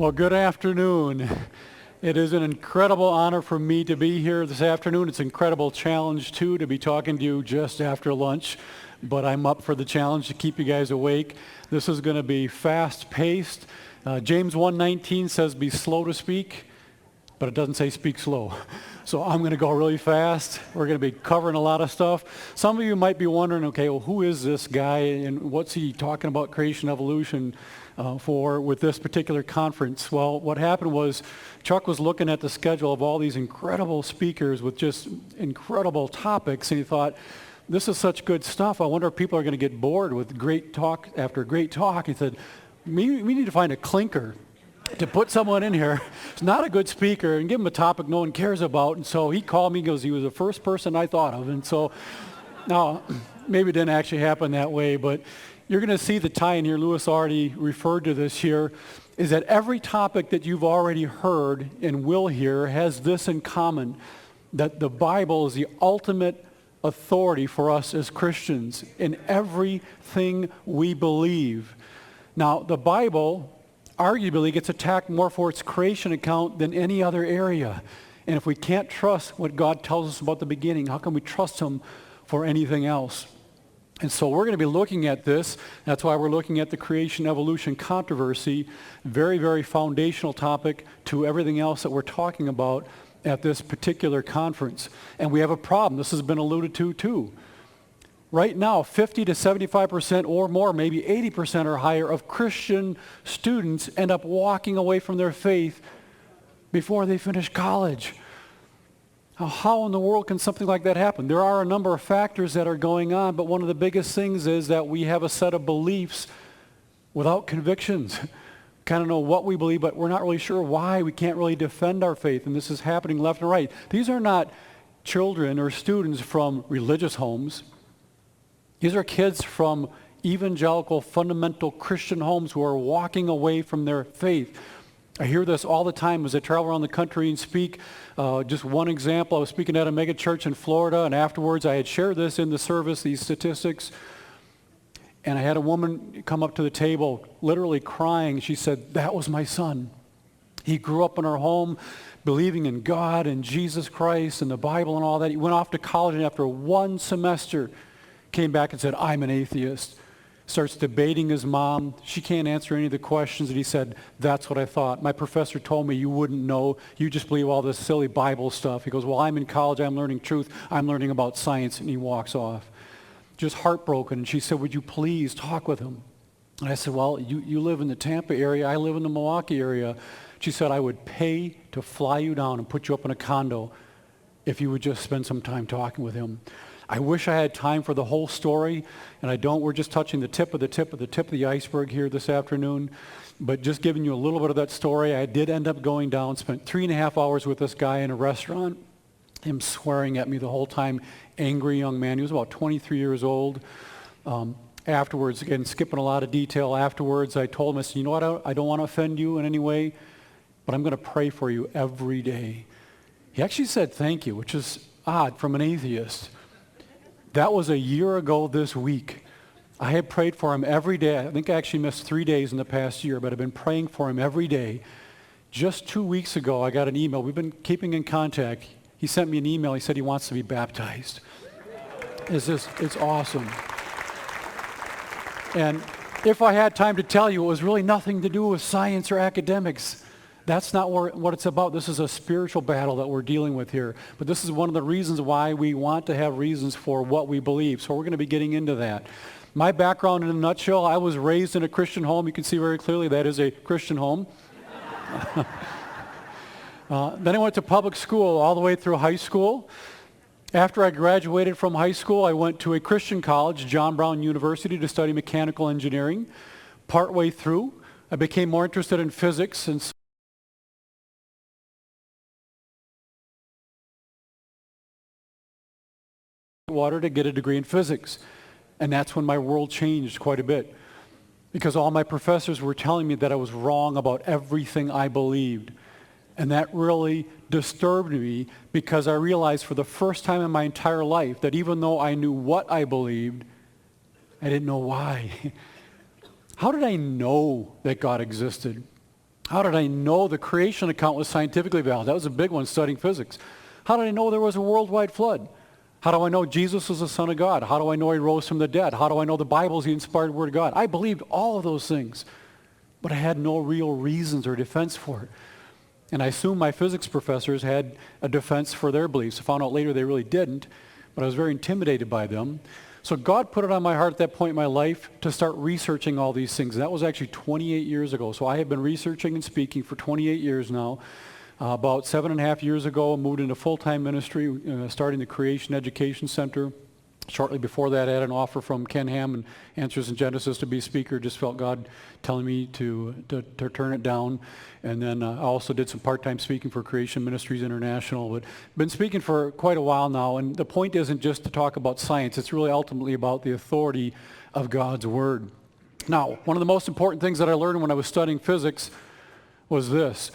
Well, good afternoon. It is an incredible honor for me to be here this afternoon. It's an incredible challenge, too, to be talking to you just after lunch. But I'm up for the challenge to keep you guys awake. This is going to be fast-paced. James 1:19 says, be slow to speak, but it doesn't say speak slow. So I'm going to go really fast. We're going to be covering a lot of stuff. Some of you might be wondering, okay, well, who is this guy and what's he talking about creation evolution for with this particular conference? Well, what happened was Chuck was looking at the schedule of all these incredible speakers with just incredible topics, and he thought, this is such good stuff. I wonder if people are going to get bored with great talk after great talk. He said, we need to find a clinker to put someone in here. It's not a good speaker and give him a topic no one cares about. And so he called me and goes, he was the first person I thought of. And so now maybe it didn't actually happen that way, but you're going to see the tie in here. Lewis already referred to this here, is that every topic that you've already heard and will hear has this in common, that the Bible is the ultimate authority for us as Christians in everything we believe. Now, the Bible arguably gets attacked more for its creation account than any other area. And if we can't trust what God tells us about the beginning, how can we trust him for anything else? And so we're going to be looking at this. That's why we're looking at the creation evolution controversy. Very, very foundational topic to everything else that we're talking about at this particular conference. And we have a problem. This has been alluded to too. Right now, 50 to 75% or more, maybe 80% or higher of Christian students end up walking away from their faith before they finish college. Now, how in the world can something like that happen? There are a number of factors that are going on, but one of the biggest things is that we have a set of beliefs without convictions. Kind of know what we believe, but we're not really sure why. We can't really defend our faith, and this is happening left and right. These are not children or students from religious homes. These are kids from evangelical, fundamental Christian homes who are walking away from their faith. I hear this all the time as I travel around the country and speak. Just one example, I was speaking at a mega church in Florida, and afterwards I had shared this in the service, these statistics. And I had a woman come up to the table, literally crying. She said, that was my son. He grew up in our home, believing in God and Jesus Christ and the Bible and all that. He went off to college, and after one semester, came back and said, I'm an atheist. Starts debating his mom. She can't answer any of the questions. And he said, that's what I thought. My professor told me you wouldn't know. You just believe all this silly Bible stuff. He goes, well, I'm in college. I'm learning truth. I'm learning about science. And he walks off. Just heartbroken. And she said, would you please talk with him? And I said, well, you live in the Tampa area. I live in the Milwaukee area. She said, I would pay to fly you down and put you up in a condo if you would just spend some time talking with him. I wish I had time for the whole story, and I don't. We're just touching the tip of the iceberg here this afternoon. But just giving you a little bit of that story, I did end up going down, spent 3.5 hours with this guy in a restaurant, him swearing at me the whole time, angry young man. He was about 23 years old. Afterwards, again, skipping a lot of detail, afterwards I told him, I said, you know what, I don't want to offend you in any way, but I'm going to pray for you every day. He actually said thank you, which is odd from an atheist. That was a year ago this week. I had prayed for him every day. I think I actually missed 3 days in the past year, but I've been praying for him every day. Just 2 weeks ago, I got an email. We've been keeping in contact. He sent me an email. He said he wants to be baptized. It's awesome. And if I had time to tell you, it was really nothing to do with science or academics. That's not what it's about. This is a spiritual battle that we're dealing with here. But this is one of the reasons why we want to have reasons for what we believe. So we're going to be getting into that. My background in a nutshell, I was raised in a Christian home. You can see very clearly that is a Christian home. Then I went to public school all the way through high school. After I graduated from high school, I went to a Christian college, John Brown University, to study mechanical engineering. Partway through, I became more interested in physics and water to get a degree in physics. And that's when my world changed quite a bit, because all my professors were telling me that I was wrong about everything I believed. And that really disturbed me, because I realized for the first time in my entire life that even though I knew what I believed, I didn't know why. How did I know that God existed? How did I know the creation account was scientifically valid? That was a big one studying physics. How did I know there was a worldwide flood? How do I know Jesus was the Son of God? How do I know he rose from the dead? How do I know the Bible is the inspired Word of God? I believed all of those things, but I had no real reasons or defense for it. And I assume my physics professors had a defense for their beliefs. I found out later they really didn't, but I was very intimidated by them. So God put it on my heart at that point in my life to start researching all these things. That was actually 28 years ago. So I have been researching and speaking for 28 years now. About 7.5 years ago, I moved into full-time ministry, starting the Creation Education Center. Shortly before that, I had an offer from Ken Ham and Answers in Genesis to be a speaker. Just felt God telling me to turn it down. And then I also did some part-time speaking for Creation Ministries International. But been speaking for quite a while now. And the point isn't just to talk about science. It's really ultimately about the authority of God's Word. Now, one of the most important things that I learned when I was studying physics was this: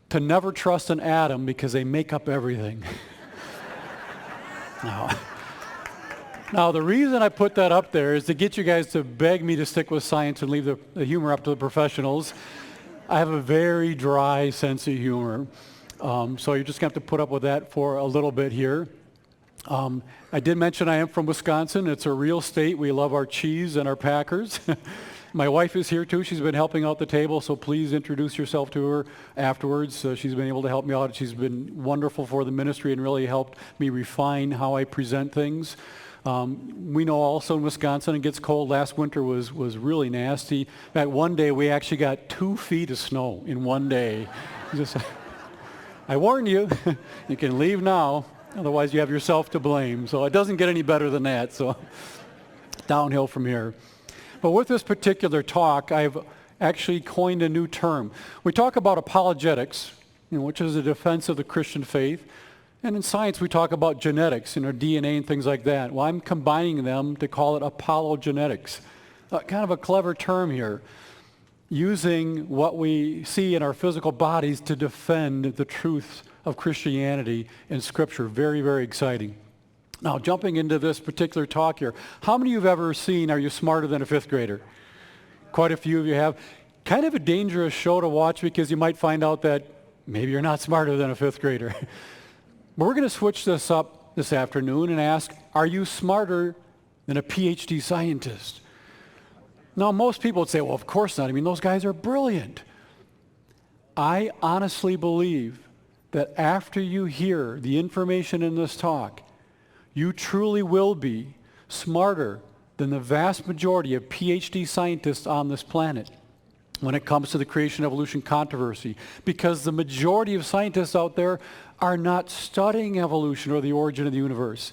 to never trust an atom because they make up everything. Now, the reason I put that up there is to get you guys to beg me to stick with science and leave the humor up to the professionals. I have a very dry sense of humor, so you're just going to have to put up with that for a little bit here. I did mention I am from Wisconsin. It's a real state. We love our cheese and our Packers. My wife is here too. She's been helping out the table, so please introduce yourself to her afterwards. She's been able to help me out. She's been wonderful for the ministry and really helped me refine how I present things. We know also in Wisconsin it gets cold. Last winter was really nasty. In fact, one day we actually got 2 feet of snow in one day. I warned you, you can leave now, otherwise you have yourself to blame. So it doesn't get any better than that, so downhill from here. But with this particular talk, I've actually coined a new term. We talk about apologetics, which is a defense of the Christian faith. And in science, we talk about genetics, DNA and things like that. Well, I'm combining them to call it apologenetics. Kind of a clever term here, using what we see in our physical bodies to defend the truth of Christianity and Scripture. Very, very exciting. Now, jumping into this particular talk here, how many of you have ever seen Are You Smarter Than a Fifth Grader? Quite a few of you have. Kind of a dangerous show to watch because you might find out that maybe you're not smarter than a fifth grader. But we're going to switch this up this afternoon and ask, are you smarter than a PhD scientist? Now, most people would say, well, of course not. I mean, those guys are brilliant. I honestly believe that after you hear the information in this talk, you truly will be smarter than the vast majority of PhD scientists on this planet when it comes to the creation evolution controversy, because the majority of scientists out there are not studying evolution or the origin of the universe.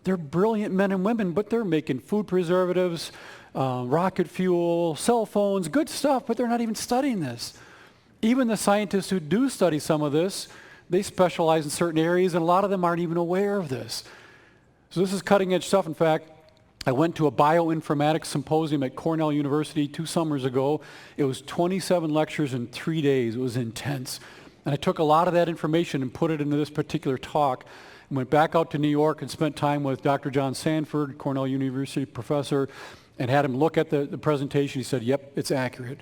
They're brilliant men and women, but they're making food preservatives, rocket fuel, cell phones, good stuff, but they're not even studying this. Even the scientists who do study some of this, they specialize in certain areas, and a lot of them aren't even aware of this. So this is cutting edge stuff. In fact, I went to a bioinformatics symposium at Cornell University 2 summers ago. It was 27 lectures in 3 days. It was intense. And I took a lot of that information and put it into this particular talk and went back out to New York and spent time with Dr. John Sanford, Cornell University professor, and had him look at the presentation. He said, yep, it's accurate.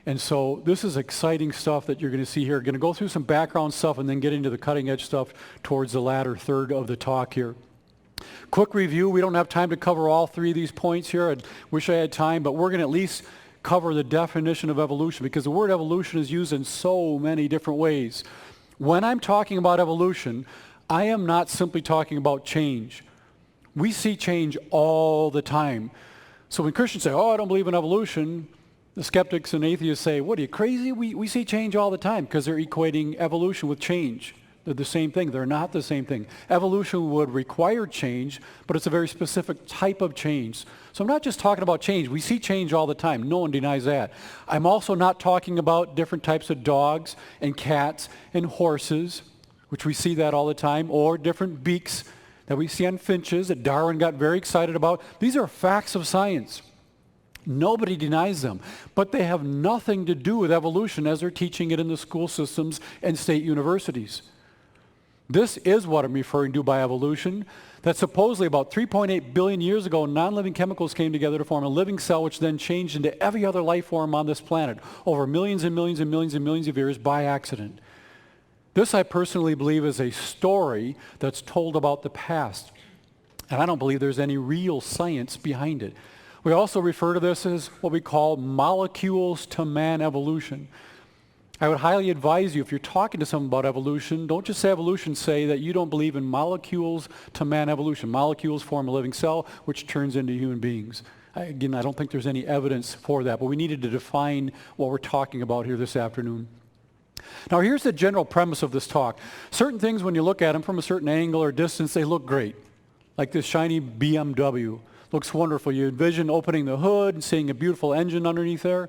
And so this is exciting stuff that you're going to see here. Going to go through some background stuff and then get into the cutting edge stuff towards the latter third of the talk here. Quick review. We don't have time to cover all 3 of these points here. I wish I had time, but we're going to at least cover the definition of evolution, because the word evolution is used in so many different ways. When I'm talking about evolution, I am not simply talking about change. We see change all the time. So when Christians say, oh, I don't believe in evolution, the skeptics and atheists say, what, are you crazy? We see change all the time, because they're equating evolution with change. They're the same thing. They're not the same thing. Evolution would require change, but it's a very specific type of change. So I'm not just talking about change. We see change all the time. No one denies that. I'm also not talking about different types of dogs and cats and horses, which we see that all the time, or different beaks that we see on finches that Darwin got very excited about. These are facts of science. Nobody denies them, but they have nothing to do with evolution as they're teaching it in the school systems and state universities. This is what I'm referring to by evolution. that supposedly about 3.8 billion years ago, non-living chemicals came together to form a living cell, which then changed into every other life form on this planet over millions and millions and millions and millions of years by accident. This, I personally believe, is a story that's told about the past. And I don't believe there's any real science behind it. We also refer to this as what we call molecules to man evolution. I would highly advise you, if you're talking to someone about evolution, don't just say evolution, say that you don't believe in molecules to man evolution. Molecules form a living cell, which turns into human beings. Again, I don't think there's any evidence for that, but we needed to define what we're talking about here this afternoon. Now, here's the general premise of this talk. Certain things, when you look at them from a certain angle or distance, they look great. Like this shiny BMW. Looks wonderful. You envision opening the hood and seeing a beautiful engine underneath there.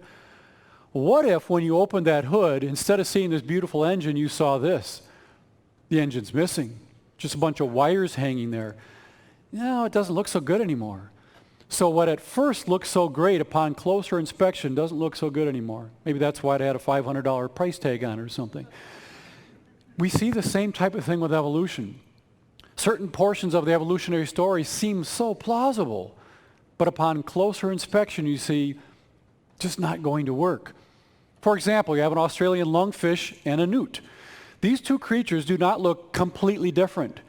What if when you opened that hood, instead of seeing this beautiful engine, you saw this? The engine's missing. Just a bunch of wires hanging there. No, it doesn't look so good anymore. So what at first looks so great upon closer inspection doesn't look so good anymore. Maybe that's why it had a $500 price tag on it or something. We see the same type of thing with evolution. Certain portions of the evolutionary story seem so plausible, but upon closer inspection you see just not going to work. For example, you have an Australian lungfish and a newt. These two creatures do not look completely different.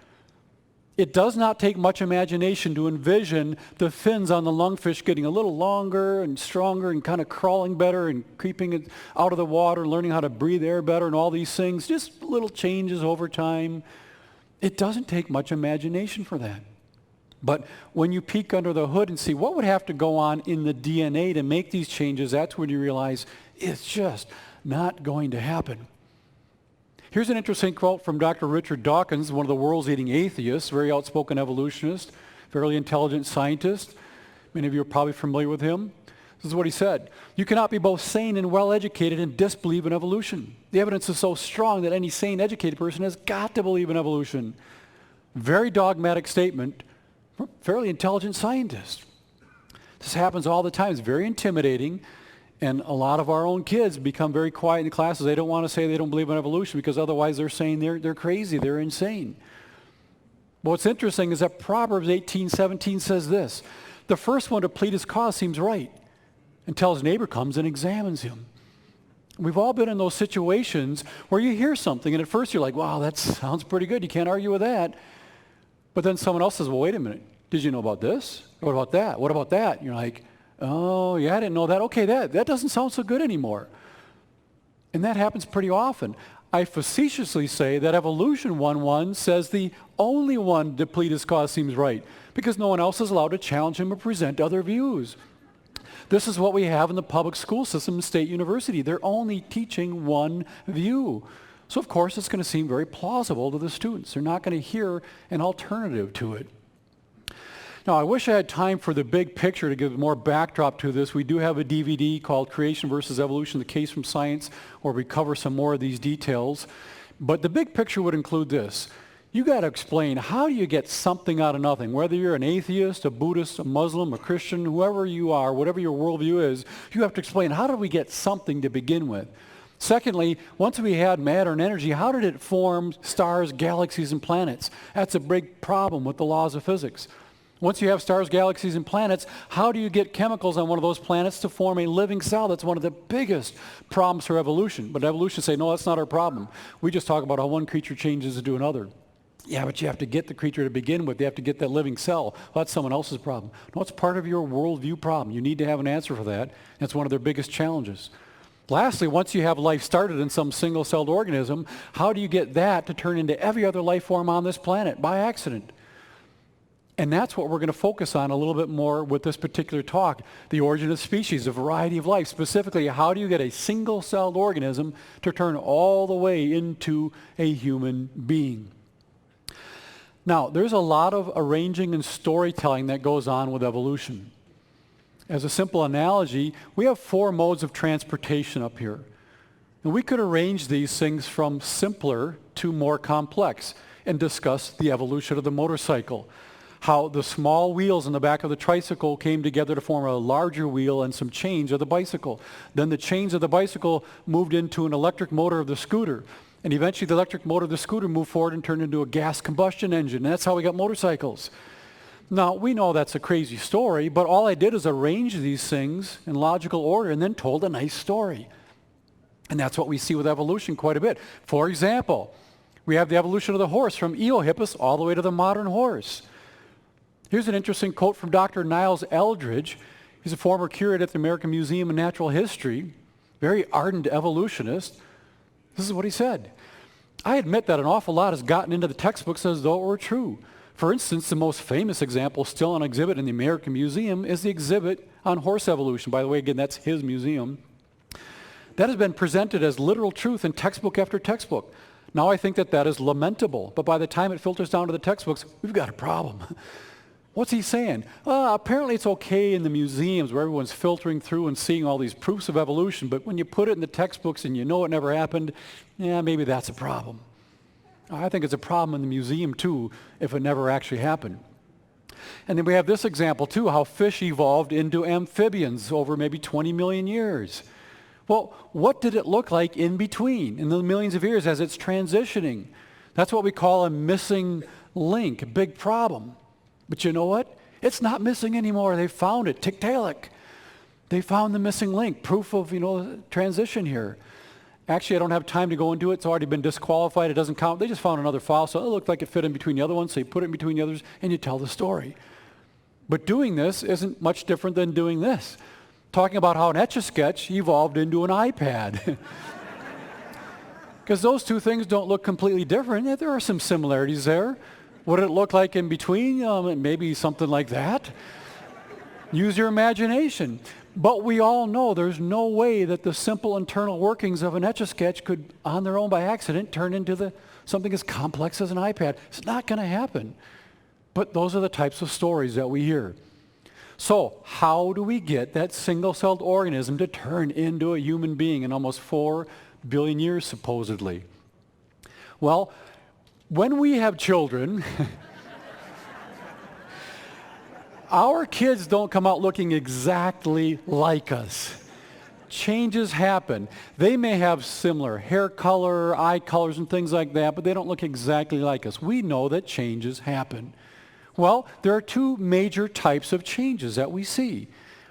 It does not take much imagination to envision the fins on the lungfish getting a little longer and stronger and kind of crawling better and creeping out of the water, learning how to breathe air better and all these things, just little changes over time. It doesn't take much imagination for that. But when you peek under the hood and see what would have to go on in the DNA to make these changes, that's when you realize it's just not going to happen. Here's an interesting quote from Dr. Richard Dawkins, one of the world's leading atheists, very outspoken evolutionist, fairly intelligent scientist. Many of you are probably familiar with him. This is what he said. You cannot be both sane and well-educated and disbelieve in evolution. The evidence is so strong that any sane, educated person has got to believe in evolution. Very dogmatic statement from a fairly intelligent scientist. This happens all the time. It's very intimidating. And a lot of our own kids become very quiet in the classes. They don't want to say they don't believe in evolution because otherwise they're saying they're crazy, they're insane. But what's interesting is that Proverbs 18:17 says this. The first one to plead his cause seems right until his neighbor comes and examines him. We've all been in those situations where you hear something and at first you're like, wow, that sounds pretty good. You can't argue with that. But then someone else says, well, wait a minute. Did you know about this? What about that? What about that? And you're like, oh, yeah, I didn't know that. Okay, that doesn't sound so good anymore. And that happens pretty often. I facetiously say that Evolution 1:1 says the only one to plead his cause seems right because no one else is allowed to challenge him or present other views. This is what we have in the public school system in State University. They're only teaching one view. So, of course, it's going to seem very plausible to the students. They're not going to hear an alternative to it. Now, I wish I had time for the big picture to give more backdrop to this. We do have a DVD called Creation versus Evolution, the Case from Science, where we cover some more of these details. But the big picture would include this. You got to explain, how do you get something out of nothing? Whether you're an atheist, a Buddhist, a Muslim, a Christian, whoever you are, whatever your worldview is, you have to explain, how did we get something to begin with? Secondly, once we had matter and energy, how did it form stars, galaxies, and planets? That's a big problem with the laws of physics. Once you have stars, galaxies, and planets, how do you get chemicals on one of those planets to form a living cell? That's one of the biggest problems for evolution. But evolution say, no, that's not our problem. We just talk about how one creature changes into another. Yeah, but you have to get the creature to begin with. You have to get that living cell. Well, that's someone else's problem. No, it's part of your worldview problem. You need to have an answer for that. That's one of their biggest challenges. Lastly, once you have life started in some single-celled organism, how do you get that to turn into every other life form on this planet by accident? And that's what we're going to focus on a little bit more with this particular talk, the origin of species, the variety of life. Specifically, how do you get a single-celled organism to turn all the way into a human being? Now, there's a lot of arranging and storytelling that goes on with evolution. As a simple analogy, we have 4 modes of transportation up here. And we could arrange these things from simpler to more complex and discuss the evolution of the motorcycle. How the small wheels in the back of the tricycle came together to form a larger wheel and some chains of the bicycle. Then the chains of the bicycle moved into an electric motor of the scooter. And eventually the electric motor of the scooter moved forward and turned into a gas combustion engine. And that's how we got motorcycles. Now, we know that's a crazy story, but all I did is arrange these things in logical order and then told a nice story. And that's what we see with evolution quite a bit. For example, we have the evolution of the horse from Eohippus all the way to the modern horse. Here's an interesting quote from Dr. Niles Eldridge. He's a former curate at the American Museum of Natural History, very ardent evolutionist. This is what he said. I admit that an awful lot has gotten into the textbooks as though it were true. For instance, the most famous example still on exhibit in the American Museum is the exhibit on horse evolution. By the way, again, that's his museum. That has been presented as literal truth in textbook after textbook. Now I think that that is lamentable, but by the time it filters down to the textbooks, we've got a problem. What's he saying? Apparently it's okay in the museums where everyone's filtering through and seeing all these proofs of evolution, but when you put it in the textbooks and you know it never happened, yeah, maybe that's a problem. I think it's a problem in the museum too if it never actually happened. And then we have this example too, how fish evolved into amphibians over maybe 20 million years. Well, what did it look like in between, in the millions of years as it's transitioning? That's what we call a missing link, a big problem. But you know what? It's not missing anymore. They found it, Tiktaalik. They found the missing link, proof of, transition here. Actually, I don't have time to go into it. It's already been disqualified. It doesn't count. They just found another file, so it looked like it fit in between the other ones, so you put it in between the others, and you tell the story. But doing this isn't much different than doing this. Talking about how an Etch-a-Sketch evolved into an iPad. Because those two things don't look completely different. Yeah, there are some similarities there. What did it look like in between? Maybe something like that. Use your imagination. But we all know there's no way that the simple internal workings of an Etch-a-Sketch could, on their own by accident, turn into something as complex as an iPad. It's not going to happen. But those are the types of stories that we hear. So how do we get that single-celled organism to turn into a human being in almost 4 billion years, supposedly? Well, when we have children, our kids don't come out looking exactly like us. Changes happen. They may have similar hair color, eye colors, and things like that, but they don't look exactly like us. We know that changes happen. Well, there are two major types of changes that we see.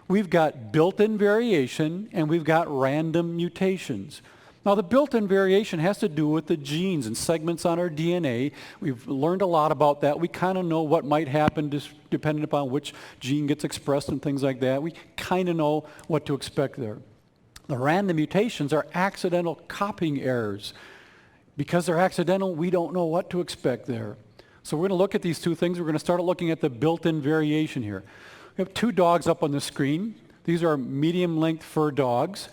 We've got built-in variation and we've got random mutations. Now, the built-in variation has to do with the genes and segments on our DNA. We've learned a lot about that. We kind of know what might happen depending upon which gene gets expressed and things like that. We kind of know what to expect there. The random mutations are accidental copying errors. Because they're accidental, we don't know what to expect there. So we're going to look at these two things. We're going to start looking at the built-in variation here. We have two dogs up on the screen. These are medium-length fur dogs,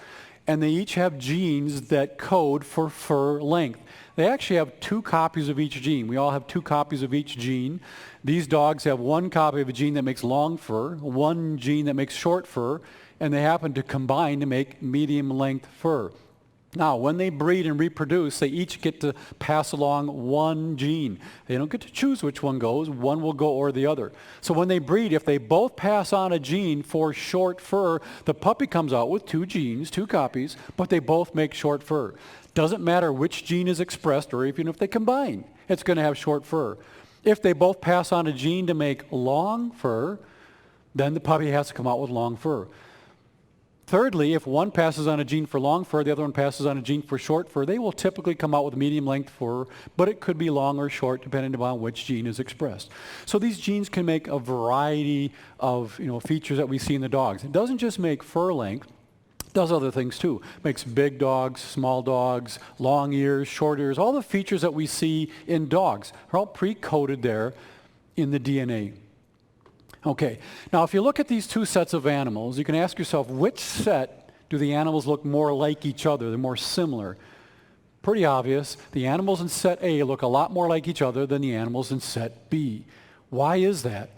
and they each have genes that code for fur length. They actually have 2 copies of each gene. We all have 2 copies of each gene. These dogs have 1 copy of a gene that makes long fur, 1 gene that makes short fur, and they happen to combine to make medium-length fur. Now, when they breed and reproduce, they each get to pass along 1 gene. They don't get to choose which one goes. One will go or the other. So when they breed, if they both pass on a gene for short fur, the puppy comes out with 2 genes, 2 copies, but they both make short fur. Doesn't matter which gene is expressed or even if they combine, it's going to have short fur. If they both pass on a gene to make long fur, then the puppy has to come out with long fur. Thirdly, if one passes on a gene for long fur, the other one passes on a gene for short fur, they will typically come out with medium-length fur, but it could be long or short depending upon which gene is expressed. So these genes can make a variety of features that we see in the dogs. It doesn't just make fur length, it does other things too. It makes big dogs, small dogs, long ears, short ears, all the features that we see in dogs are all pre-coded there in the DNA. Okay, now if you look at these 2 sets of animals, you can ask yourself, which set do the animals look more like each other? They're more similar. Pretty obvious. The animals in set A look a lot more like each other than the animals in set B. Why is that?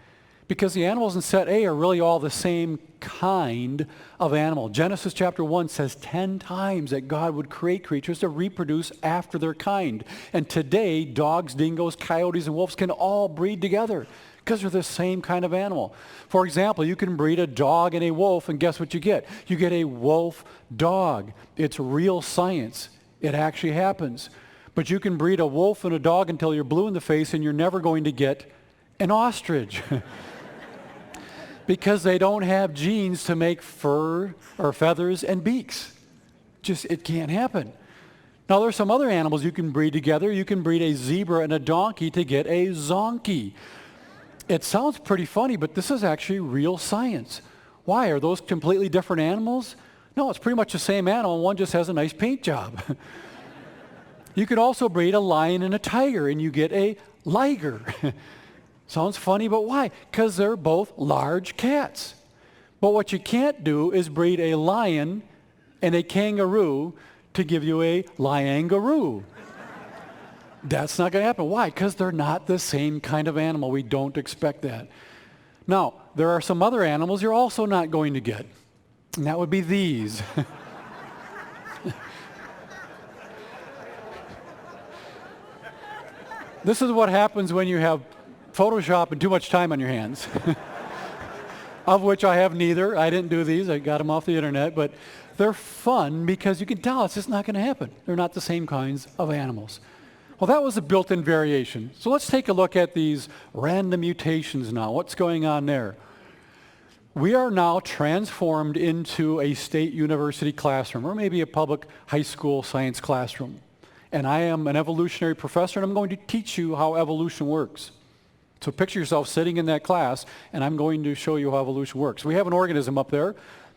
Because the animals in set A are really all the same kind of animal. Genesis chapter 1 says 10 times that God would create creatures to reproduce after their kind. And today, dogs, dingoes, coyotes, and wolves can all breed together, because they're the same kind of animal. For example, you can breed a dog and a wolf, and guess what you get? You get a wolf dog. It's real science. It actually happens. But you can breed a wolf and a dog until you're blue in the face and you're never going to get an ostrich. Because they don't have genes to make fur or feathers and beaks. Just, it can't happen. Now, there's some other animals you can breed together. You can breed a zebra and a donkey to get a zonkey. It sounds pretty funny, but this is actually real science. Why? Are those completely different animals? No, it's pretty much the same animal. One just has a nice paint job. You could also breed a lion and a tiger, and you get a liger. Sounds funny, but why? Because they're both large cats. But what you can't do is breed a lion and a kangaroo to give you a liangaroo. That's not going to happen. Why? Because they're not the same kind of animal. We don't expect that. Now, there are some other animals you're also not going to get, and that would be these. This is what happens when you have Photoshop and too much time on your hands, of which I have neither. I didn't do these. I got them off the internet, but they're fun because you can tell it's just not going to happen. They're not the same kinds of animals. Well, that was a built-in variation. So let's take a look at these random mutations now. What's going on there? We are now transformed into a state university classroom or maybe a public high school science classroom. And I am an evolutionary professor, and I'm going to teach you how evolution works. So picture yourself sitting in that class, and I'm going to show you how evolution works. We have an organism up there.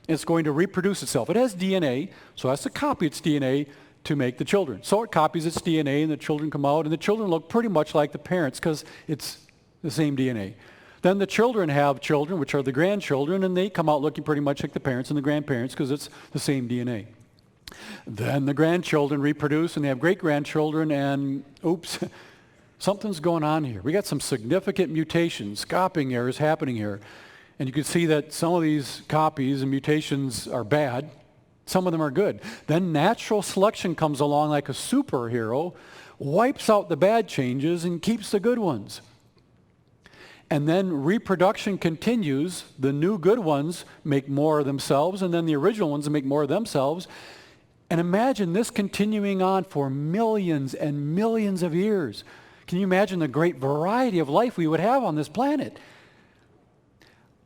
It's going to reproduce itself. It has DNA, so it has to copy its DNA to make the children. So it copies its DNA, and the children come out, and the children look pretty much like the parents because it's the same DNA. Then the children have children, which are the grandchildren, and they come out looking pretty much like the parents and the grandparents because it's the same DNA. Then the grandchildren reproduce, and they have great-grandchildren, and oops, something's going on here. We got some significant mutations, copying errors happening here. And you can see that some of these copies and mutations are bad. Some of them are good. Then natural selection comes along like a superhero, wipes out the bad changes and keeps the good ones. And then reproduction continues. The new good ones make more of themselves, and then the original ones make more of themselves. And imagine this continuing on for millions and millions of years. Can you imagine the great variety of life we would have on this planet?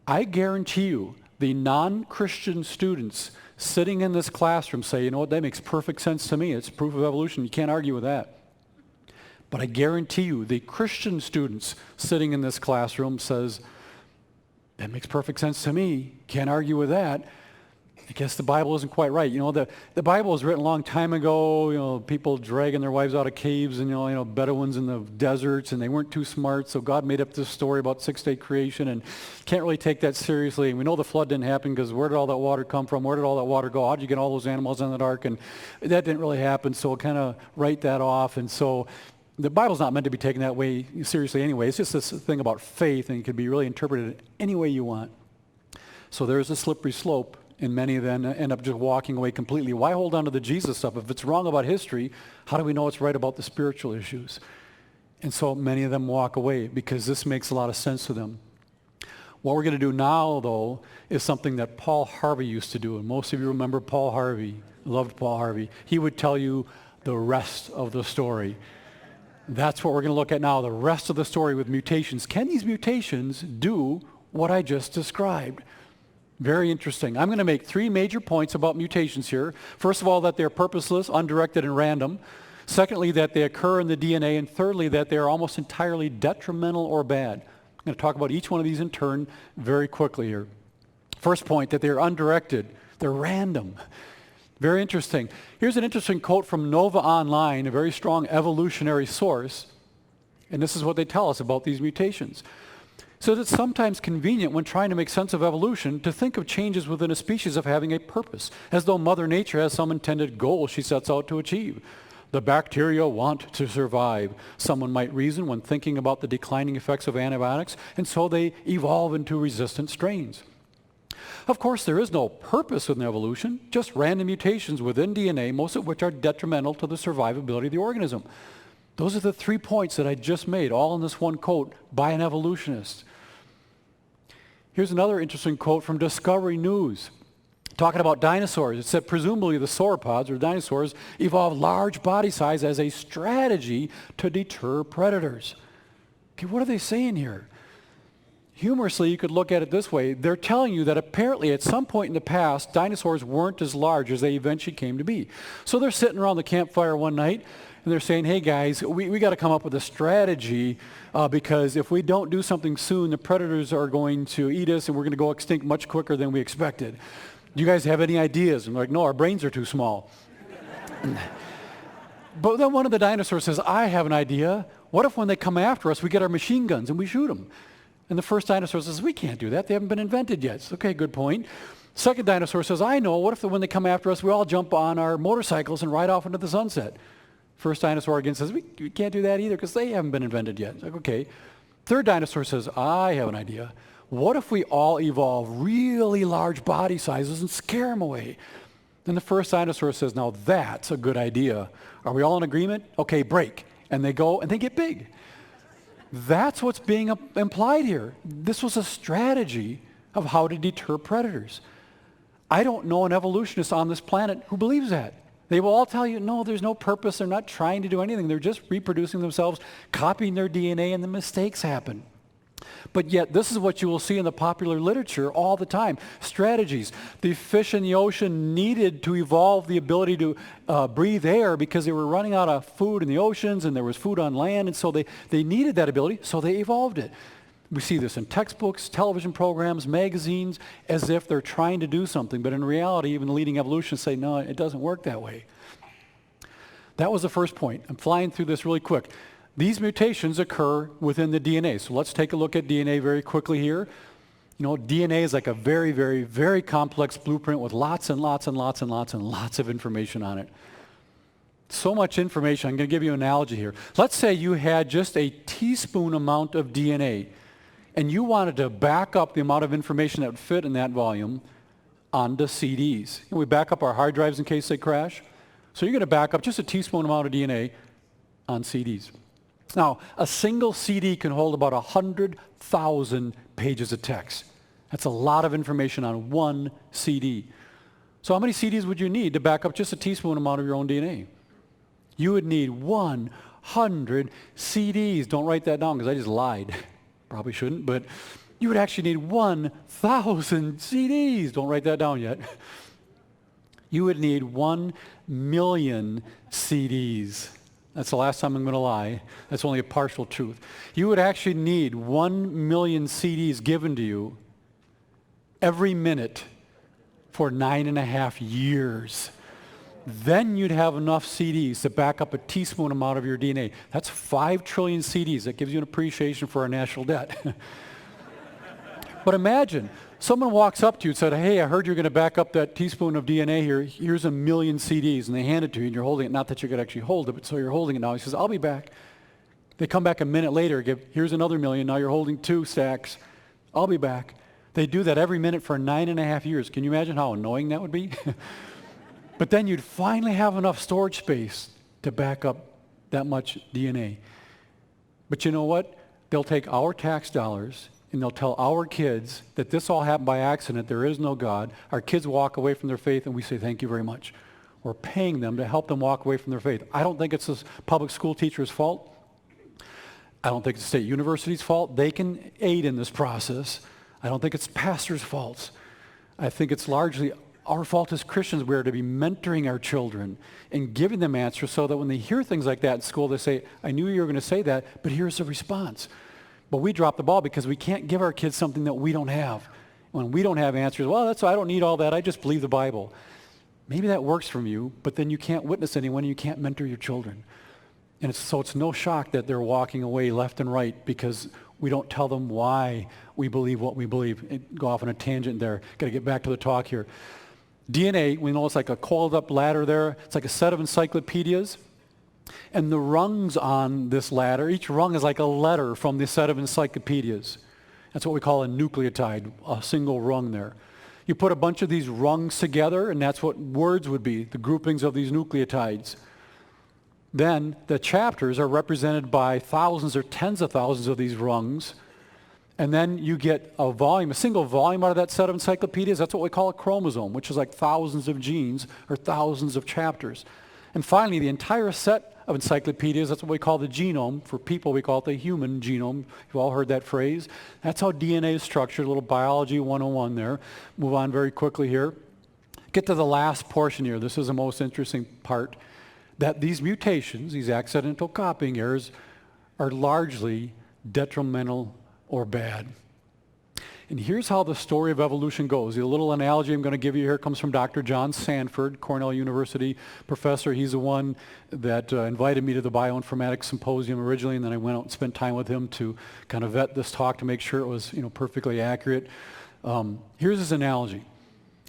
I guarantee you the non-Christian students sitting in this classroom say, you know what, that makes perfect sense to me. It's proof of evolution. You can't argue with that. But I guarantee you the Christian students sitting in this classroom says, that makes perfect sense to me. Can't argue with that. I guess the Bible isn't quite right. You know, the Bible was written a long time ago, you know, people dragging their wives out of caves and, you know, Bedouins in the deserts, and they weren't too smart, so God made up this story about six-day creation and can't really take that seriously. And we know the flood didn't happen because where did all that water come from? Where did all that water go? How did you get all those animals in the ark? And that didn't really happen, so we'll kind of write that off. And so the Bible's not meant to be taken that way seriously anyway. It's just this thing about faith, and it can be really interpreted any way you want. So there's a slippery slope. And many then end up just walking away completely. Why hold on to the Jesus stuff? If it's wrong about history, how do we know it's right about the spiritual issues? And so many of them walk away because this makes a lot of sense to them. What we're going to do now, though, is something that Paul Harvey used to do. And most of you remember Paul Harvey. Loved Paul Harvey. He would tell you the rest of the story. That's what we're going to look at now, the rest of the story with mutations. Can these mutations do what I just described? Very interesting. I'm going to make three major points about mutations here. First of all, that they're purposeless, undirected, and random. Secondly, that they occur in the DNA. And thirdly, that they are almost entirely detrimental or bad. I'm going to talk about each one of these in turn very quickly here. First point, that they're undirected. They're random. Very interesting. Here's an interesting quote from Nova Online, a very strong evolutionary source. And this is what they tell us about these mutations. So it's sometimes convenient when trying to make sense of evolution to think of changes within a species of having a purpose, as though Mother Nature has some intended goal she sets out to achieve. The bacteria want to survive, someone might reason when thinking about the declining effects of antibiotics, and so they evolve into resistant strains. Of course, there is no purpose in evolution, just random mutations within DNA, most of which are detrimental to the survivability of the organism. Those are the 3 points that I just made, all in this one quote by an evolutionist. Here's another interesting quote from Discovery News. Talking about dinosaurs, it said presumably the sauropods, or dinosaurs, evolved large body size as a strategy to deter predators. Okay, what are they saying here? Humorously, you could look at it this way. They're telling you that apparently at some point in the past, dinosaurs weren't as large as they eventually came to be. So they're sitting around the campfire one night, and they're saying, hey guys, we got to come up with a strategy because if we don't do something soon, the predators are going to eat us and we're going to go extinct much quicker than we expected. Do you guys have any ideas? And they're like, no, our brains are too small. But then one of the dinosaurs says, I have an idea. What if when they come after us, we get our machine guns and we shoot them? And the first dinosaur says, we can't do that. They haven't been invented yet. It's, okay, good point. Second dinosaur says, I know. What if when they come after us, we all jump on our motorcycles and ride off into the sunset? First dinosaur again says, we can't do that either because they haven't been invented yet. It's like, okay. Third dinosaur says, I have an idea. What if we all evolve really large body sizes and scare them away? Then the first dinosaur says, now that's a good idea. Are we all in agreement? Okay, break. And they go and they get big. That's what's being implied here. This was a strategy of how to deter predators. I don't know an evolutionist on this planet who believes that. They will all tell you, no, there's no purpose. They're not trying to do anything. They're just reproducing themselves, copying their DNA, and the mistakes happen. But yet, this is what you will see in the popular literature all the time. Strategies. The fish in the ocean needed to evolve the ability to breathe air because they were running out of food in the oceans and there was food on land, and so they needed that ability, so they evolved it. We see this in textbooks, television programs, magazines, as if they're trying to do something. But in reality, even the leading evolutionists say, no, it doesn't work that way. That was the first point. I'm flying through this really quick. These mutations occur within the DNA. So let's take a look at DNA very quickly here. You know, DNA is like a very, very, very complex blueprint with lots and lots and lots and lots and lots of information on it. So much information. I'm going to give you an analogy here. Let's say you had just a teaspoon amount of DNA, and you wanted to back up the amount of information that would fit in that volume onto CDs. And we back up our hard drives in case they crash. So you're going to back up just a teaspoon amount of DNA on CDs. Now, a single CD can hold about 100,000 pages of text. That's a lot of information on one CD. So how many CDs would you need to back up just a teaspoon amount of your own DNA? You would need 100 CDs. Don't write that down because I just lied. Probably shouldn't, but you would actually need 1,000 CDs. Don't write that down yet. You would need 1 million CDs. That's the last time I'm going to lie. That's only a partial truth. You would actually need 1 million CDs given to you every minute for 9.5 years. Then you'd have enough CDs to back up a teaspoon amount of your DNA. That's 5 trillion CDs. That gives you an appreciation for our national debt. But imagine, someone walks up to you and said, hey, I heard you're going to back up that teaspoon of DNA here. Here's 1 million CDs. And they hand it to you, and you're holding it. Not that you could actually hold it, but so you're holding it now. He says, I'll be back. They come back a minute later, here's another million. Now you're holding 2 stacks. I'll be back. They do that every minute for 9.5 years. Can you imagine how annoying that would be? But then you'd finally have enough storage space to back up that much DNA. But you know what? They'll take our tax dollars and they'll tell our kids that this all happened by accident, there is no God. Our kids walk away from their faith and we say, thank you very much. We're paying them to help them walk away from their faith. I don't think it's the public school teacher's fault. I don't think it's the state university's fault. They can aid in this process. I don't think it's pastors' faults. I think it's largely our fault as Christians. We are to be mentoring our children and giving them answers so that when they hear things like that in school, they say, I knew you were going to say that, but here's the response. But we drop the ball because we can't give our kids something that we don't have. When we don't have answers, well, I don't need all that. I just believe the Bible. Maybe that works for you, but then you can't witness anyone and you can't mentor your children. And so it's no shock that they're walking away left and right because we don't tell them why we believe what we believe. Go off on a tangent there. Got to get back to the talk here. DNA, we know it's like a coiled up ladder there. It's like a set of encyclopedias. And the rungs on this ladder, each rung is like a letter from the set of encyclopedias. That's what we call a nucleotide, a single rung there. You put a bunch of these rungs together, and that's what words would be, the groupings of these nucleotides. Then the chapters are represented by thousands or tens of thousands of these rungs. And then you get a volume, a single volume out of that set of encyclopedias. That's what we call a chromosome, which is like thousands of genes or thousands of chapters. And finally, the entire set of encyclopedias, that's what we call the genome. For people, we call it the human genome. You've all heard that phrase. That's how DNA is structured, a little biology 101 there. Move on very quickly here. Get to the last portion here. This is the most interesting part. That these mutations, these accidental copying errors, are largely detrimental or bad. And here's how the story of evolution goes. The little analogy I'm going to give you here comes from Dr. John Sanford, Cornell University professor. He's the one that invited me to the bioinformatics symposium originally, and then I went out and spent time with him to kind of vet this talk to make sure it was, perfectly accurate. Here's his analogy.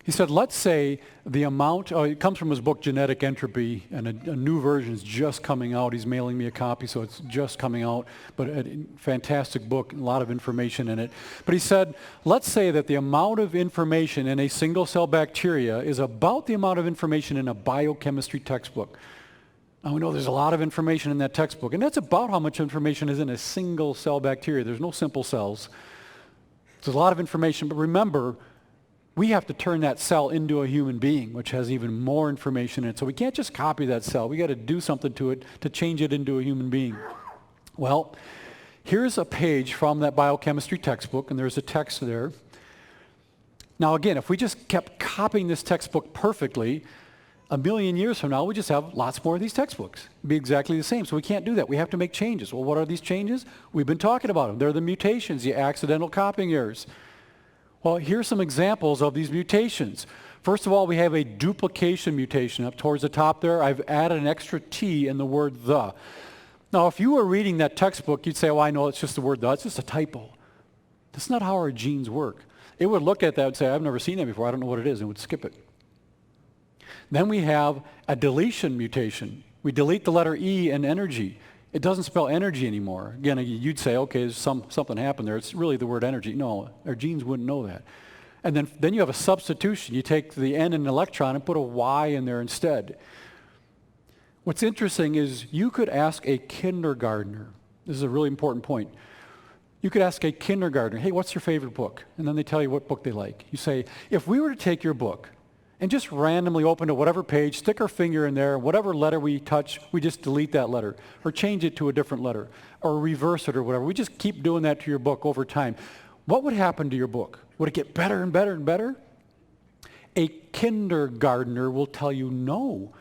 He said, let's say the amount, it comes from his book Genetic Entropy, and a new version is just coming out. He's mailing me a copy, so it's just coming out, but a fantastic book, a lot of information in it. But he said, let's say that the amount of information in a single-cell bacteria is about the amount of information in a biochemistry textbook. Now we know there's a lot of information in that textbook, and that's about how much information is in a single-cell bacteria. There's no simple cells. There's a lot of information, but remember, we have to turn that cell into a human being, which has even more information in it. So we can't just copy that cell. We got to do something to it to change it into a human being. Well, here's a page from that biochemistry textbook, and there's a text there. Now again, if we just kept copying this textbook perfectly, a million years from now, we just have lots more of these textbooks. It'd be exactly the same. So we can't do that. We have to make changes. Well, what are these changes? We've been talking about them. They're the mutations, the accidental copying errors. Well, here's some examples of these mutations. First of all, we have a duplication mutation. Up towards the top there, I've added an extra T in the word the. Now, if you were reading that textbook, you'd say, well, I know it's just the word the. It's just a typo. That's not how our genes work. It would look at that and say, I've never seen that before. I don't know what it is, and would skip it. Then we have a deletion mutation. We delete the letter E in energy. It doesn't spell energy anymore. Again, you'd say, okay, there's something happened there. It's really the word energy. No, our genes wouldn't know that. And then you have a substitution. You take the N in an electron and put a Y in there instead. What's interesting is you could ask a kindergartner. This is a really important point. You could ask a kindergartner, hey, what's your favorite book? And then they tell you what book they like. You say, if we were to take your book and just randomly open to whatever page, stick our finger in there, whatever letter we touch, we just delete that letter or change it to a different letter or reverse it or whatever. We just keep doing that to your book over time. What would happen to your book? Would it get better and better and better? A kindergartner will tell you no.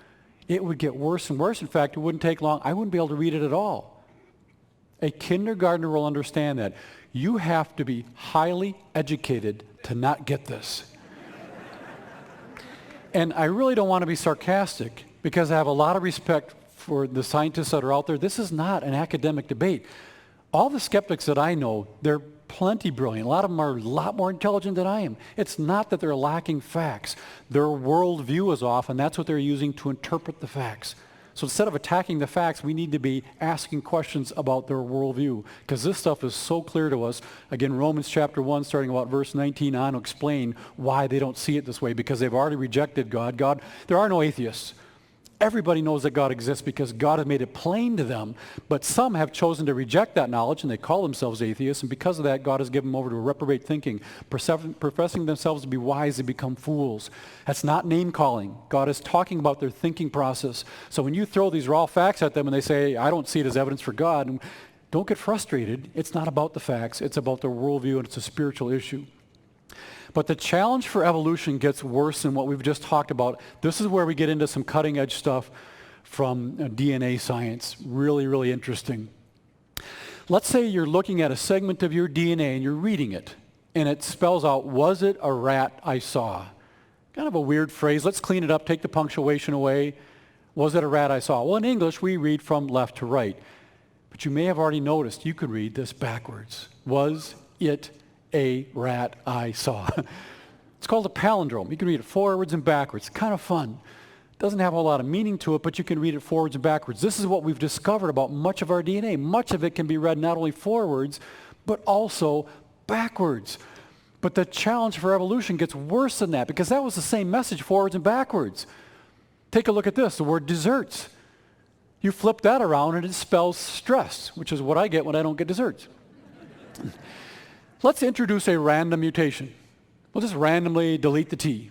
It would get worse and worse. In fact, it wouldn't take long. I wouldn't be able to read it at all. A kindergartner will understand that. You have to be highly educated to not get this. And I really don't want to be sarcastic because I have a lot of respect for the scientists that are out there. This is not an academic debate. All the skeptics that I know, they're plenty brilliant. A lot of them are a lot more intelligent than I am. It's not that they're lacking facts. Their worldview is off, and that's what they're using to interpret the facts. So instead of attacking the facts, we need to be asking questions about their worldview, because this stuff is so clear to us. Again, Romans chapter 1, starting about verse 19 on, will explain why they don't see it this way, because they've already rejected God. There are no atheists. Everybody knows that God exists because God has made it plain to them, but some have chosen to reject that knowledge, and they call themselves atheists, and because of that, God has given them over to reprobate thinking, professing themselves to be wise, they become fools. That's not name-calling. God is talking about their thinking process. So when you throw these raw facts at them and they say, I don't see it as evidence for God, don't get frustrated. It's not about the facts. It's about their worldview, and it's a spiritual issue. But the challenge for evolution gets worse than what we've just talked about. This is where we get into some cutting-edge stuff from DNA science. Really, really interesting. Let's say you're looking at a segment of your DNA and you're reading it, and it spells out, was it a rat I saw? Kind of a weird phrase. Let's clean it up, take the punctuation away. Was it a rat I saw? Well, in English, we read from left to right. But you may have already noticed you could read this backwards. Was it a rat I saw? It's called a palindrome. You can read it forwards and backwards. It's kind of fun. It doesn't have a lot of meaning to it, but you can read it forwards and backwards. This is what we've discovered about much of our DNA. Much of it can be read not only forwards, but also backwards. But the challenge for evolution gets worse than that, because that was the same message forwards and backwards. Take a look at this, the word desserts. You flip that around and it spells stress, which is what I get when I don't get desserts. Let's introduce a random mutation. We'll just randomly delete the T.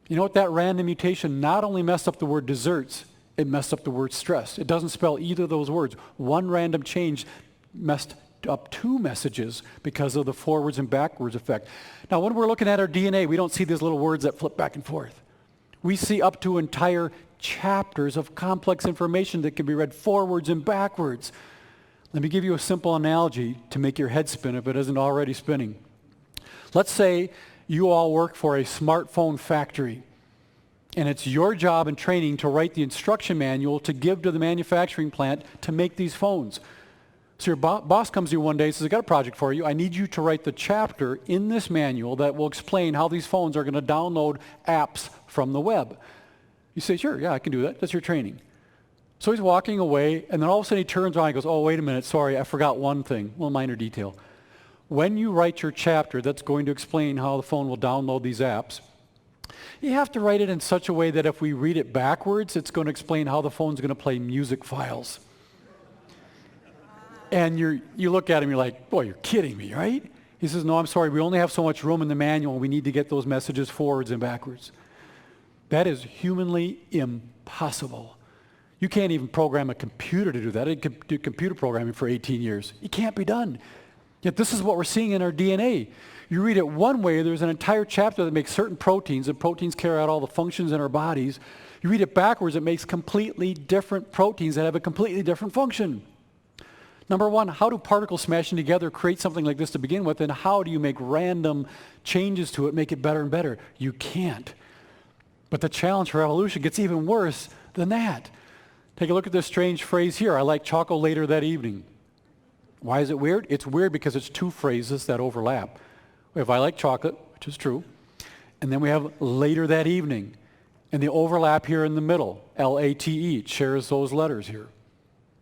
You know what? That random mutation not only messed up the word desserts, it messed up the word stress. It doesn't spell either of those words. One random change messed up two messages because of the forwards and backwards effect. Now, when we're looking at our DNA, we don't see these little words that flip back and forth. We see up to entire chapters of complex information that can be read forwards and backwards. Let me give you a simple analogy to make your head spin if it isn't already spinning. Let's say you all work for a smartphone factory, and it's your job and training to write the instruction manual to give to the manufacturing plant to make these phones. So your boss comes to you one day and says, I got a project for you. I need you to write the chapter in this manual that will explain how these phones are going to download apps from the web. You say, sure, yeah, I can do that. That's your training. So he's walking away, and then all of a sudden he turns around and goes, oh, wait a minute, sorry, I forgot one thing, a little minor detail. When you write your chapter that's going to explain how the phone will download these apps, you have to write it in such a way that if we read it backwards, it's going to explain how the phone's going to play music files. And you look at him, you're like, boy, you're kidding me, right? He says, no, I'm sorry, we only have so much room in the manual. We need to get those messages forwards and backwards. That is humanly impossible. You can't even program a computer to do that. I did computer programming for 18 years. It can't be done. Yet this is what we're seeing in our DNA. You read it one way, there's an entire chapter that makes certain proteins, and proteins carry out all the functions in our bodies. You read it backwards, it makes completely different proteins that have a completely different function. Number one, how do particles smashing together create something like this to begin with, and how do you make random changes to it, make it better and better? You can't. But the challenge for evolution gets even worse than that. Take a look at this strange phrase here, I like chocolate later that evening. Why is it weird? It's weird because it's two phrases that overlap. We have I like chocolate, which is true, and then we have later that evening. And the overlap here in the middle, L-A-T-E, it shares those letters here.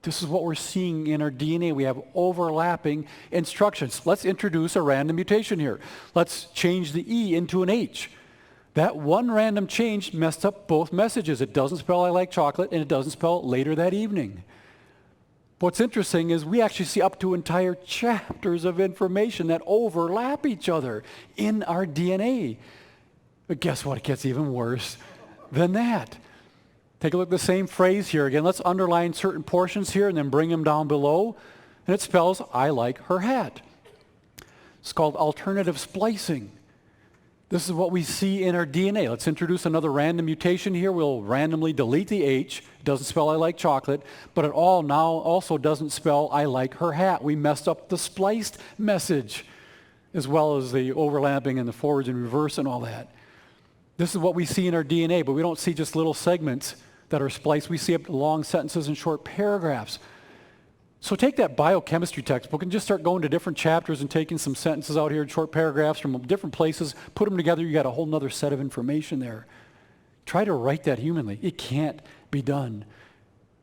This is what we're seeing in our DNA. We have overlapping instructions. Let's introduce a random mutation here. Let's change the E into an H. That one random change messed up both messages. It doesn't spell I like chocolate, and it doesn't spell later that evening. What's interesting is we actually see up to entire chapters of information that overlap each other in our DNA. But guess what? It gets even worse than that. Take a look at the same phrase here again. Let's underline certain portions here and then bring them down below. And it spells, I like her hat. It's called alternative splicing. This is what we see in our DNA. Let's introduce another random mutation here. We'll randomly delete the H. It doesn't spell I like chocolate, but it all now also doesn't spell I like her hat. We messed up the spliced message as well as the overlapping and the forwards and reverse and all that. This is what we see in our DNA, but we don't see just little segments that are spliced. We see long sentences and short paragraphs. So take that biochemistry textbook and just start going to different chapters and taking some sentences out here, short paragraphs from different places, put them together, you got a whole nother set of information there. Try to write that humanly. It can't be done.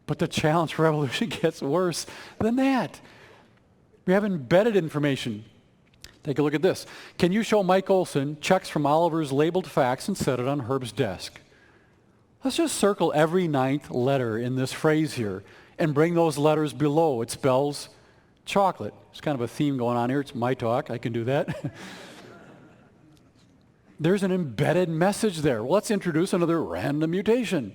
But the challenge for evolution gets worse than that. We have embedded information. Take a look at this. Can you show Mike Olson checks from Oliver's labeled fax and set it on Herb's desk? Let's just circle every ninth letter in this phrase here and bring those letters below. It spells chocolate. It's kind of a theme going on here. It's my talk. I can do that. There's an embedded message there. Well, let's introduce another random mutation.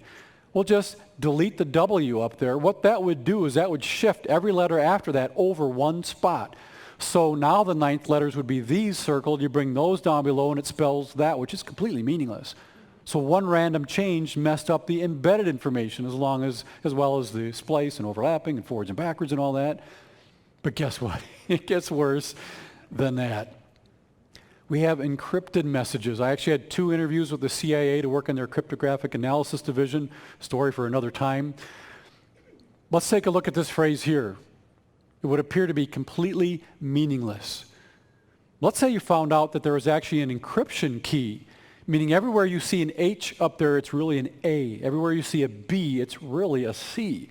We'll just delete the W up there. What that would do is that would shift every letter after that over one spot. So now the ninth letters would be these circled. You bring those down below and it spells that, which is completely meaningless. So one random change messed up the embedded information as well as the splice and overlapping and forwards and backwards and all that. But guess what? It gets worse than that. We have encrypted messages. I actually had 2 interviews with the CIA to work in their cryptographic analysis division. Story for another time. Let's take a look at this phrase here. It would appear to be completely meaningless. Let's say you found out that there was actually an encryption key, meaning everywhere you see an H up there, it's really an A. Everywhere you see a B, it's really a C.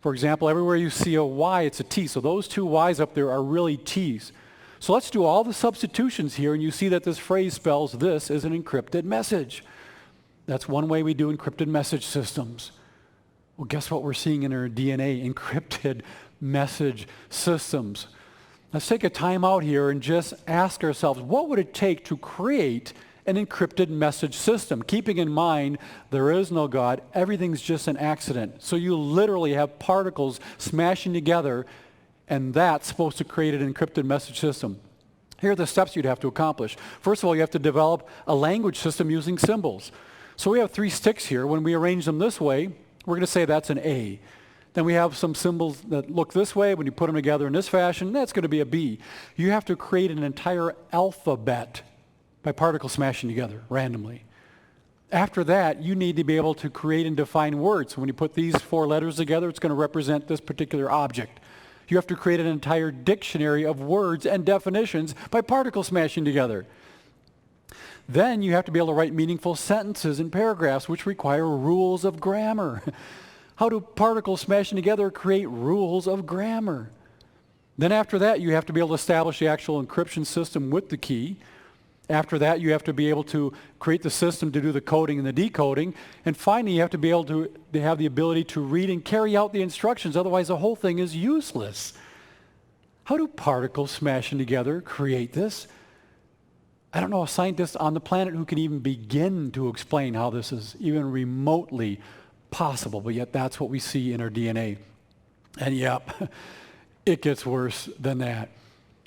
For example, everywhere you see a Y, it's a T. So those 2 Y's up there are really T's. So let's do all the substitutions here, and you see that this phrase spells this as an encrypted message. That's one way we do encrypted message systems. Well, guess what we're seeing in our DNA? Encrypted message systems. Let's take a time out here and just ask ourselves, what would it take to create an encrypted message system? Keeping in mind, there is no God. Everything's just an accident. So you literally have particles smashing together, and that's supposed to create an encrypted message system. Here are the steps you'd have to accomplish. First of all, you have to develop a language system using symbols. So we have 3 sticks here. When we arrange them this way, we're going to say that's an A. Then we have some symbols that look this way. When you put them together in this fashion, that's going to be a B. You have to create an entire alphabet by particles smashing together randomly. After that, you need to be able to create and define words. So when you put these 4 letters together, it's going to represent this particular object. You have to create an entire dictionary of words and definitions by particle smashing together. Then you have to be able to write meaningful sentences and paragraphs, which require rules of grammar. How do particles smashing together create rules of grammar? Then after that, you have to be able to establish the actual encryption system with the key. After that, you have to be able to create the system to do the coding and the decoding. And finally, you have to be able to have the ability to read and carry out the instructions. Otherwise, the whole thing is useless. How do particles smashing together create this? I don't know a scientist on the planet who can even begin to explain how this is even remotely possible, but yet that's what we see in our DNA. And yep, it gets worse than that.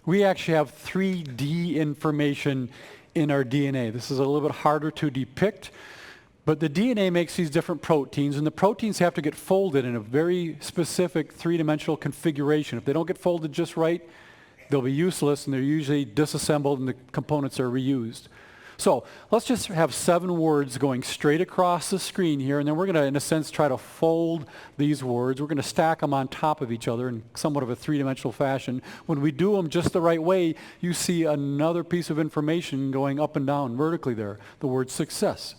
We actually have 3D information in our DNA. This is a little bit harder to depict, but the DNA makes these different proteins, and the proteins have to get folded in a very specific 3-dimensional configuration. If they don't get folded just right, they'll be useless, and they're usually disassembled and the components are reused. So let's just have 7 words going straight across the screen here, and then we're going to, in a sense, try to fold these words. We're going to stack them on top of each other in somewhat of a 3-dimensional fashion. When we do them just the right way, you see another piece of information going up and down vertically there, the word success.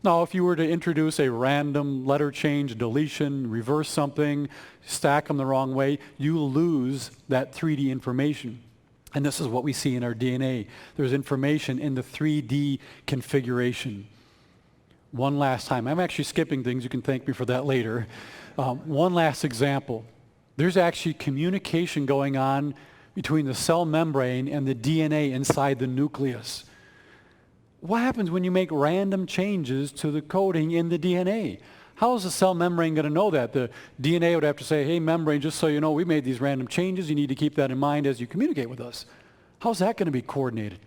Now, if you were to introduce a random letter change, deletion, reverse something, stack them the wrong way, you lose that 3D information. And this is what we see in our DNA. There's information in the 3D configuration. One last time. I'm actually skipping things. You can thank me for that later. One last example. There's actually communication going on between the cell membrane and the DNA inside the nucleus. What happens when you make random changes to the coding in the DNA? How is the cell membrane going to know that? The DNA would have to say, hey, membrane, just so you know, we made these random changes. You need to keep that in mind as you communicate with us. How's that going to be coordinated?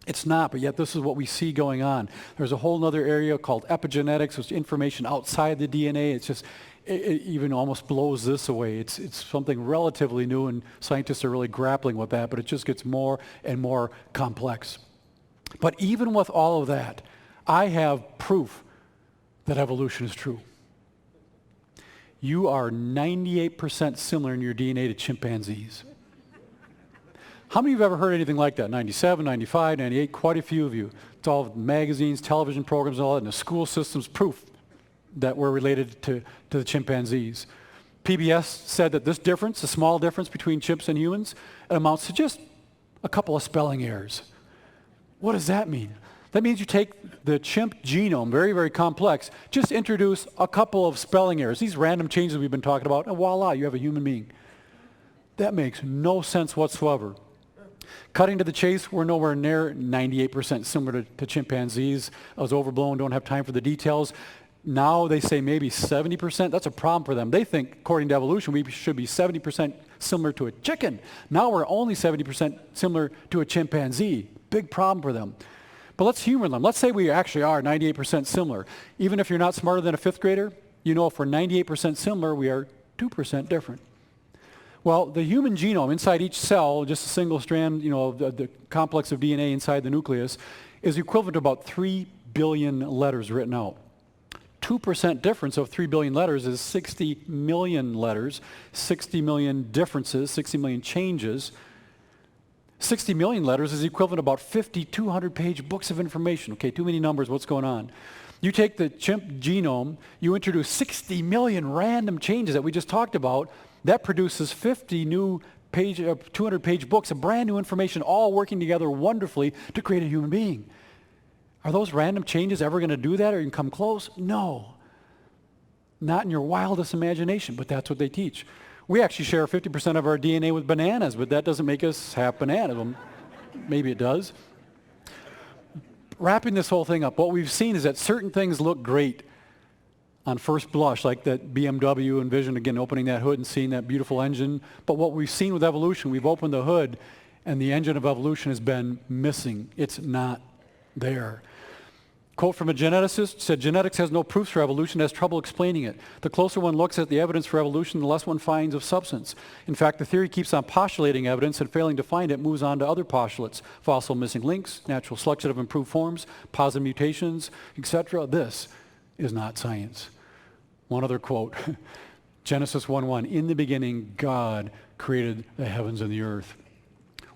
It's not, but yet this is what we see going on. There's a whole other area called epigenetics, which is information outside the DNA. It's just, it even almost blows this away. It's something relatively new, and scientists are really grappling with that, but it just gets more and more complex. But even with all of that, I have proof that evolution is true. You are 98% similar in your DNA to chimpanzees. How many of you have ever heard anything like that? 97, 95, 98, quite a few of you. It's all magazines, television programs, and all that, and the school system's proof that we're related to the chimpanzees. PBS said that this difference, the small difference between chimps and humans, amounts to just a couple of spelling errors. What does that mean? That means you take the chimp genome, very, very complex, just introduce a couple of spelling errors, these random changes we've been talking about, and voila, you have a human being. That makes no sense whatsoever. Cutting to the chase, we're nowhere near 98% similar to chimpanzees. I was overblown, don't have time for the details. Now they say maybe 70%. That's a problem for them. They think, according to evolution, we should be 70% similar to a chicken. Now we're only 70% similar to a chimpanzee. Big problem for them. But let's humor them. Let's say we actually are 98% similar. Even if you're not smarter than a 5th grader, you know if we're 98% similar, we are 2% different. Well, the human genome inside each cell, just a single strand, the complex of DNA inside the nucleus, is equivalent to about 3 billion letters written out. 2% difference of 3 billion letters is 60 million letters, 60 million differences, 60 million changes. 60 million letters is equivalent to about 5,200-page books of information. Okay, too many numbers, what's going on? You take the chimp genome, you introduce 60 million random changes that we just talked about, that produces 50 new 200-page books of brand new information all working together wonderfully to create a human being. Are those random changes ever going to do that or even come close? No. Not in your wildest imagination, but that's what they teach. We actually share 50% of our DNA with bananas, but that doesn't make us half bananas. Well, maybe it does. Wrapping this whole thing up, what we've seen is that certain things look great on first blush, like that BMW Envision, again, opening that hood and seeing that beautiful engine. But what we've seen with evolution, we've opened the hood, and the engine of evolution has been missing. It's not there. Quote from a geneticist said, genetics has no proofs for evolution, has trouble explaining it. The closer one looks at the evidence for evolution, the less one finds of substance. In fact, the theory keeps on postulating evidence and failing to find it moves on to other postulates, fossil missing links, natural selection of improved forms, positive mutations, etc. This is not science. One other quote, Genesis 1:1, in the beginning, God created the heavens and the earth.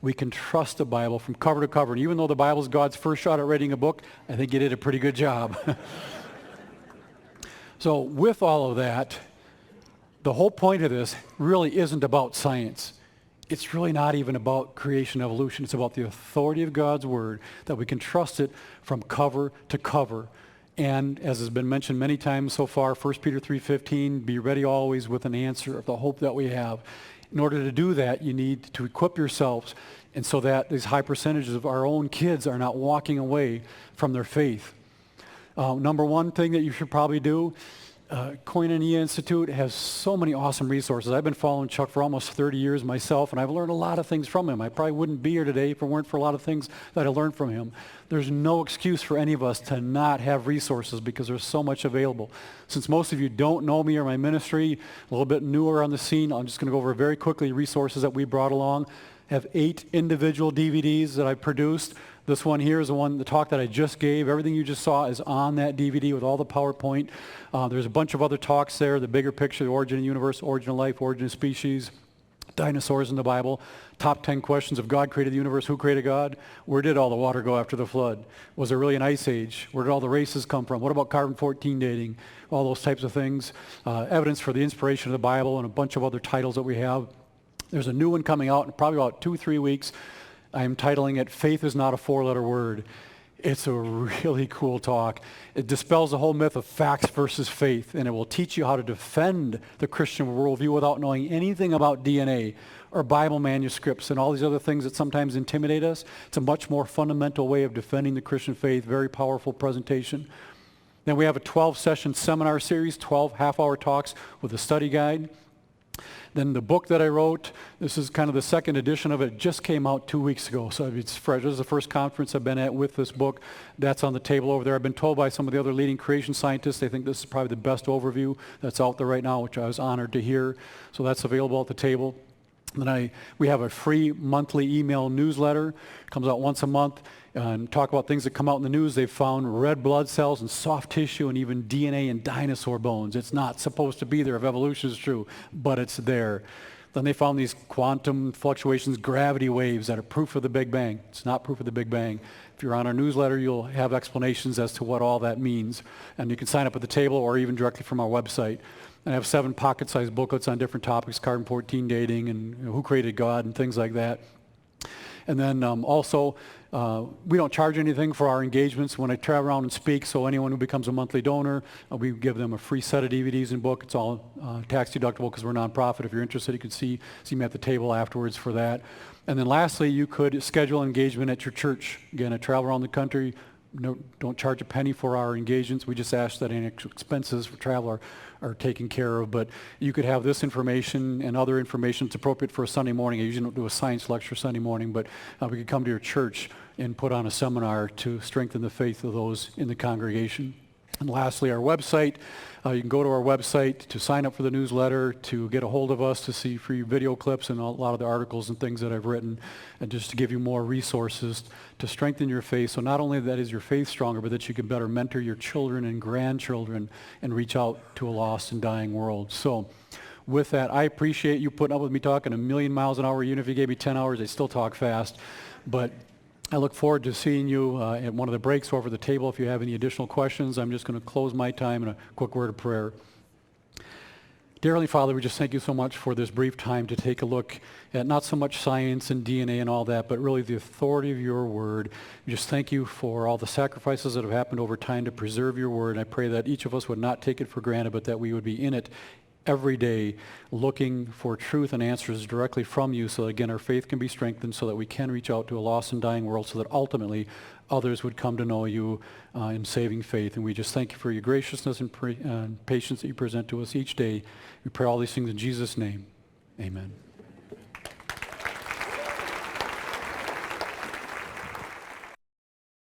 We can trust the Bible from cover to cover. And even though the Bible is God's first shot at writing a book, I think he did a pretty good job. So with all of that, the whole point of this really isn't about science. It's really not even about creation evolution. It's about the authority of God's word, that we can trust it from cover to cover. And as has been mentioned many times so far, 1 Peter 3:15, be ready always with an answer of the hope that we have. In order to do that, you need to equip yourselves, and so that these high percentages of our own kids are not walking away from their faith. Number one thing that you should probably do, Koinonia Institute has so many awesome resources. I've been following Chuck for almost 30 years myself, and I've learned a lot of things from him. I probably wouldn't be here today if it weren't for a lot of things that I learned from him. There's no excuse for any of us to not have resources because there's so much available. Since most of you don't know me or my ministry, a little bit newer on the scene, I'm just going to go over very quickly resources that we brought along. I have 8 individual DVDs that I produced. This one here is the talk that I just gave. Everything you just saw is on that DVD with all the PowerPoint. There's a bunch of other talks there, the bigger picture, the origin of the universe, origin of life, origin of species, dinosaurs in the Bible, top 10 questions. If God created the universe, who created God? Where did all the water go after the flood? Was there really an ice age? Where did all the races come from? What about carbon-14 dating? All those types of things. Evidence for the inspiration of the Bible and a bunch of other titles that we have. There's a new one coming out in probably about 2-3 weeks. I'm titling it, Faith is Not a Four-Letter Word. It's a really cool talk. It dispels the whole myth of facts versus faith, and it will teach you how to defend the Christian worldview without knowing anything about DNA or Bible manuscripts and all these other things that sometimes intimidate us. It's a much more fundamental way of defending the Christian faith, very powerful presentation. Then we have a 12-session seminar series, 12 half-hour talks with a study guide. Then the book that I wrote, this is kind of the second edition of it, just came out 2 weeks ago, so it's fresh. This is the first conference I've been at with this book. That's on the table over there. I've been told by some of the other leading creation scientists they think this is probably the best overview that's out there right now, which I was honored to hear. So that's available at the table. Then we have a free monthly email newsletter. It comes out once a month and talk about things that come out in the news. They've found red blood cells and soft tissue and even DNA in dinosaur bones. It's not supposed to be there if evolution is true, but it's there. Then they found these quantum fluctuations, gravity waves that are proof of the Big Bang. It's not proof of the Big Bang. If you're on our newsletter, you'll have explanations as to what all that means. And you can sign up at the table or even directly from our website. And I have 7 pocket-sized booklets on different topics, carbon-14 dating and who created God and things like that. And then also, we don't charge anything for our engagements when I travel around and speak, so anyone who becomes a monthly donor, we give them a free set of DVDs and book. It's all tax deductible because we're a nonprofit. If you're interested, you can see me at the table afterwards for that. And then lastly, you could schedule engagement at your church. Again, I travel around the country. No, don't charge a penny for our engagements. We just ask that any expenses for travel are taken care of. But you could have this information and other information that's appropriate for a Sunday morning. I usually don't do a science lecture Sunday morning, but we could come to your church and put on a seminar to strengthen the faith of those in the congregation. And lastly, our website. You can go to our website to sign up for the newsletter, to get a hold of us, to see free video clips and a lot of the articles and things that I've written, and just to give you more resources to strengthen your faith. So not only that is your faith stronger, but that you can better mentor your children and grandchildren and reach out to a lost and dying world. So with that, I appreciate you putting up with me talking a million miles an hour. Even if you gave me 10 hours, I still talk fast. But I look forward to seeing you at one of the breaks over the table. If you have any additional questions, I'm just going to close my time in a quick word of prayer. Dear Heavenly Father, we just thank you so much for this brief time to take a look at not so much science and DNA and all that, but really the authority of your word. We just thank you for all the sacrifices that have happened over time to preserve your word. I pray that each of us would not take it for granted, but that we would be in it every day looking for truth and answers directly from you so that, again, our faith can be strengthened so that we can reach out to a lost and dying world so that ultimately others would come to know you in saving faith. And we just thank you for your graciousness and patience that you present to us each day. We pray all these things in Jesus' name. Amen.